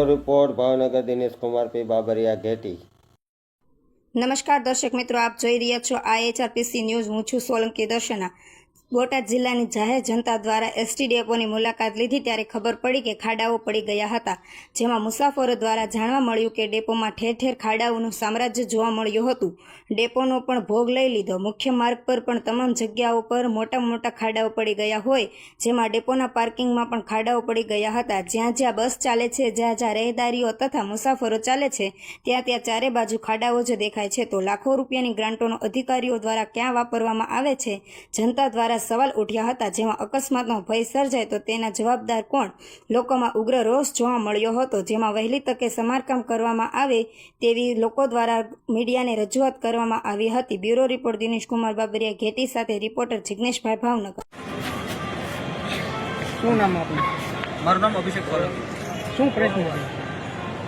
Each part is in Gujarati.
Bureau report Bhavnagar Dinesh Kumar P Babariya घेटी। नमस्कार दर्शक मित्रों, आप જોઈ રહ્યા છો IHRPC ન્યૂઝ। હું છું સોલંકી દર્શના। બોટાદ જિલ્લાની જાહેર જનતા દ્વારા એસટી ડેપોની મુલાકાત લીધી ત્યારે ખબર પડી કે ખાડાઓ પડી ગયા હતા, જેમાં મુસાફરો દ્વારા જાણવા મળ્યું કે ડેપોમાં ઠેર ઠેર ખાડાઓનું સામ્રાજ્ય જોવા મળ્યું હતું। ડેપોનો પણ ભોગ લઈ લીધો। મુખ્ય માર્ગ પર પણ તમામ જગ્યાઓ પર મોટા મોટા ખાડાઓ પડી ગયા હોય, જેમાં ડેપોના પાર્કિંગમાં પણ ખાડાઓ પડી ગયા હતા। જ્યાં જ્યાં બસ ચાલે છે, જ્યાં જ્યાં રહેદારીઓ તથા મુસાફરો ચાલે છે, ત્યાં ત્યાં ચારે બાજુ ખાડાઓ જ દેખાય છે। તો લાખો રૂપિયાની ગ્રાન્ટોનો અધિકારીઓ દ્વારા ક્યાં વાપરવામાં આવે છે, જનતા દ્વારા સવાલ ઉઠ્યા હતા, જેમાં અકસ્માતનો ભય સર્જાય તો તેના જવાબદાર કોણ? લોકોમાં ઉગ્ર રોષ જોવા મળ્યો હતો, જેમાં વહેલી તકે સમારકામ કરવામાં આવે તેવી લોકો દ્વારા મીડિયાને રજૂઆત કરવામાં આવી હતી। બ્યુરો રિપોર્ટ દિનેશ કુમાર બાબરિયા ઘેટી સાથે રિપોર્ટર જિગ્નેશભાઈ ભાવનગર। શું નામ આપનું? મારું નામ અભિષેક સોલંકી। શું પ્રશ્ન છે?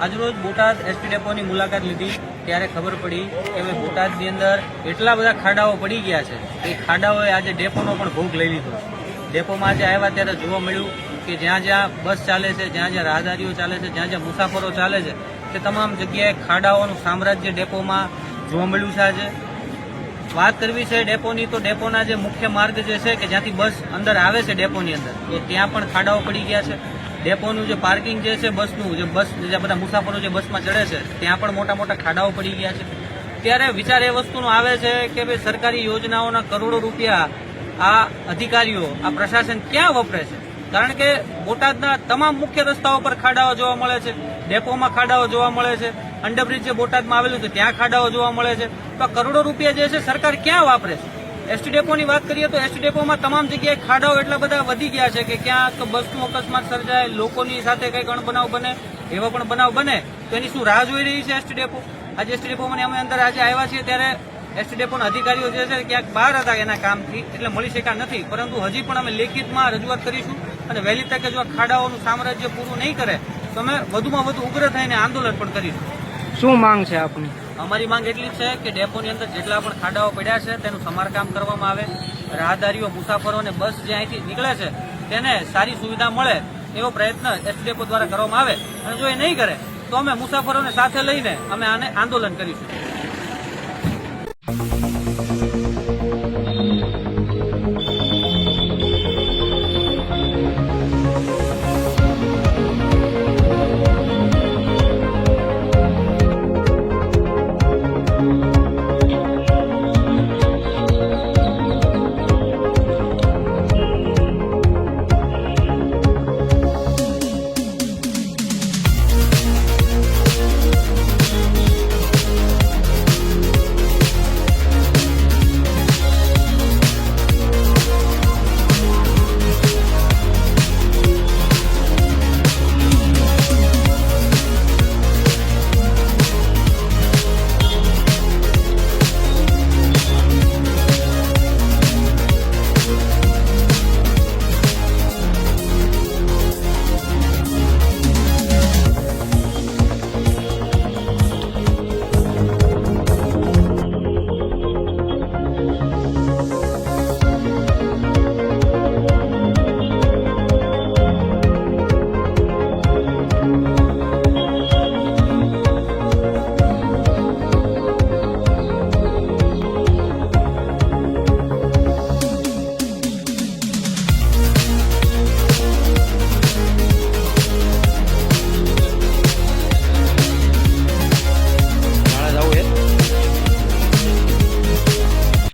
આજરોજ બોટાદ એસટી ડેપોની મુલાકાત લીધી ત્યારે ખબર પડી કે હવે બોટાદની અંદર એટલા બધા ખાડાઓ પડી ગયા છે કે ખાડાઓએ આજે ડેપોનો પણ ભોગ લઈ લીધો છે। ડેપોમાં આજે આવ્યા ત્યારે જોવા મળ્યું કે જ્યાં જ્યાં બસ ચાલે છે, જ્યાં જ્યાં રાહદારીઓ ચાલે છે, જ્યાં જ્યાં મુસાફરો ચાલે છે, તે તમામ જગ્યાએ ખાડાઓનું સામ્રાજ્ય ડેપોમાં જોવા મળ્યું છે। આજે વાત કરવી છે ડેપોની, તો ડેપોના જે મુખ્ય માર્ગ જે છે કે જ્યાંથી બસ અંદર આવે છે ડેપોની અંદર, એ ત્યાં પણ ખાડાઓ પડી ગયા છે। ડેપોનું જે પાર્કિંગ જે છે બસનું, જે બધા મુસાફરો જે બસમાં ચડે છે, ત્યાં પણ મોટા મોટા ખાડાઓ પડી ગયા છે। ત્યારે વિચાર એ વસ્તુનો આવે છે કે ભાઈ સરકારી યોજનાઓના કરોડો રૂપિયા આ અધિકારીઓ, આ પ્રશાસન ક્યાં વપરાય છે? કારણ કે બોટાદના તમામ મુખ્ય રસ્તાઓ પર ખાડાઓ જોવા મળે છે, ડેપોમાં ખાડાઓ જોવા મળે છે, અંડરબ્રિજ જે બોટાદમાં આવેલું છે ત્યાં ખાડાઓ જોવા મળે છે। તો આ કરોડો રૂપિયા જે છે સરકાર ક્યાં વાપરે છે? એસટી ડેપોની વાત કરીએ તો એસટી ડેપોમાં તમામ જગ્યાએ ખાડાઓ એટલા બધા વધી ગયા છે કે ક્યાંક બસનું અકસ્માત સર્જાય, લોકોની સાથે કંઈક અણબનાવ બને, એવા પણ બનાવ બને તો એની શું રાહ જોઈ રહી છે એસટી ડેપો? આજે એસટી ડેપોમાં અમે અંદર આજે આવ્યા છીએ ત્યારે એસટી ડેપોના અધિકારીઓ જે છે ક્યાંક બહાર હતા એના કામથી, એટલે મળી શક્યા નથી, પરંતુ હજી પણ અમે લેખિતમાં રજૂઆત કરીશું અને વહેલી તકે જો ખાડાઓનું સામ્રાજ્ય પૂરું નહીં કરે તો અમે વધુમાં વધુ ઉગ્ર થઈને આંદોલન પણ કરીશું। શું માંગ છે આપની? અમારી માંગ એટલી છે કે ડેપોની અંદર જેટલા પણ ખાડાઓ પડ્યા છે તેનું સમારકામ કરવામાં આવે, રાહદારીઓ, મુસાફરો અને બસ જે અહીંથી નીકળે છે તેને સારી સુવિધા મળે એવો પ્રયત્ન એસટી ડેપો દ્વારા કરવામાં આવે, અને જો એ નહીં કરે તો અમે મુસાફરોને સાથે લઈને અમે આને આંદોલન કરીશું।